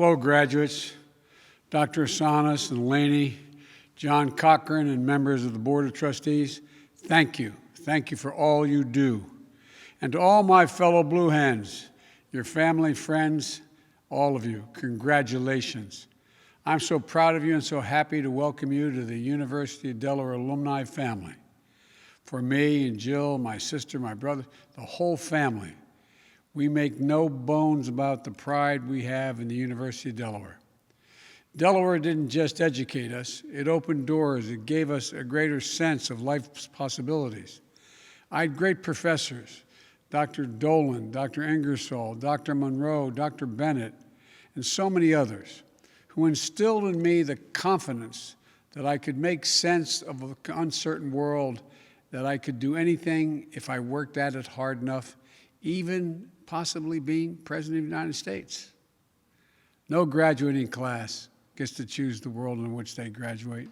Hello, graduates, Dr. Asanas and Laney, John Cochran, and members of the Board of Trustees, thank you. Thank you for all you do. And to all my fellow Blue Hens, your family, friends, all of you, congratulations. I'm so proud of you and so happy to welcome you to the University of Delaware alumni family. For me and Jill, my sister, my brother, the whole family, we make no bones about the pride we have in the University of Delaware. Delaware didn't just educate us, it opened doors, it gave us a greater sense of life's possibilities. I had great professors, Dr. Dolan, Dr. Ingersoll, Dr. Monroe, Dr. Bennett, and so many others, who instilled in me the confidence that I could make sense of an uncertain world, that I could do anything if I worked at it hard enough, even possibly being President of the United States. No graduating class gets to choose the world in which they graduate.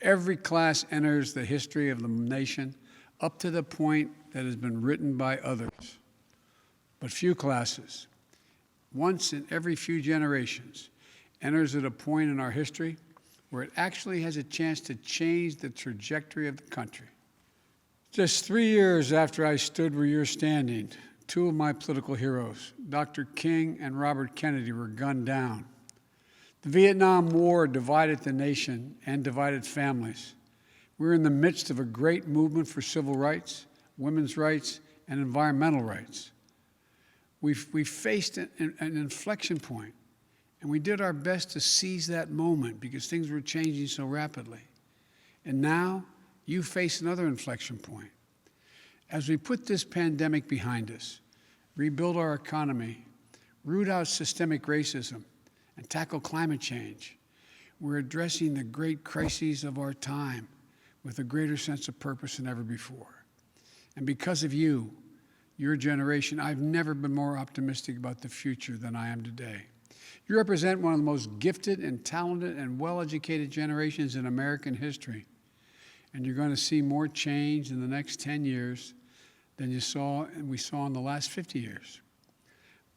Every class enters the history of the nation up to the point that has been written by others. But few classes, once in every few generations, enters at a point in our history where it actually has a chance to change the trajectory of the country. Just 3 years after I stood where you're standing, two of my political heroes, Dr. King and Robert Kennedy, were gunned down. The Vietnam War divided the nation and divided families. We're in the midst of a great movement for civil rights, women's rights, and environmental rights. We faced an inflection point, and we did our best to seize that moment because things were changing so rapidly. And now, you face another inflection point. As we put this pandemic behind us, rebuild our economy, root out systemic racism, and tackle climate change, we're addressing the great crises of our time with a greater sense of purpose than ever before. And because of you, your generation, I've never been more optimistic about the future than I am today. You represent one of the most gifted and talented and well-educated generations in American history. And you're going to see more change in the next 10 years than we saw in the last 50 years.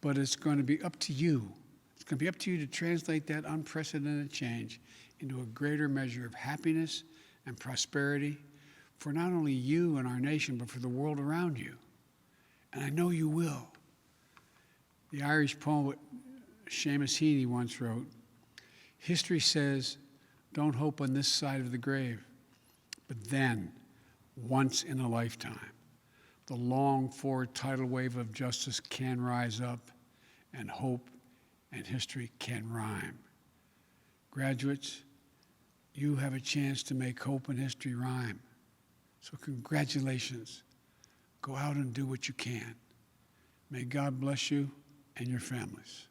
But it's going to be up to you. It's going to be up to you to translate that unprecedented change into a greater measure of happiness and prosperity for not only you and our nation, but for the world around you. And I know you will. The Irish poet Seamus Heaney once wrote, "History says, don't hope on this side of the grave. But then, once in a lifetime, the longed-for tidal wave of justice can rise up, and hope and history can rhyme." Graduates, you have a chance to make hope and history rhyme. So congratulations. Go out and do what you can. May God bless you and your families.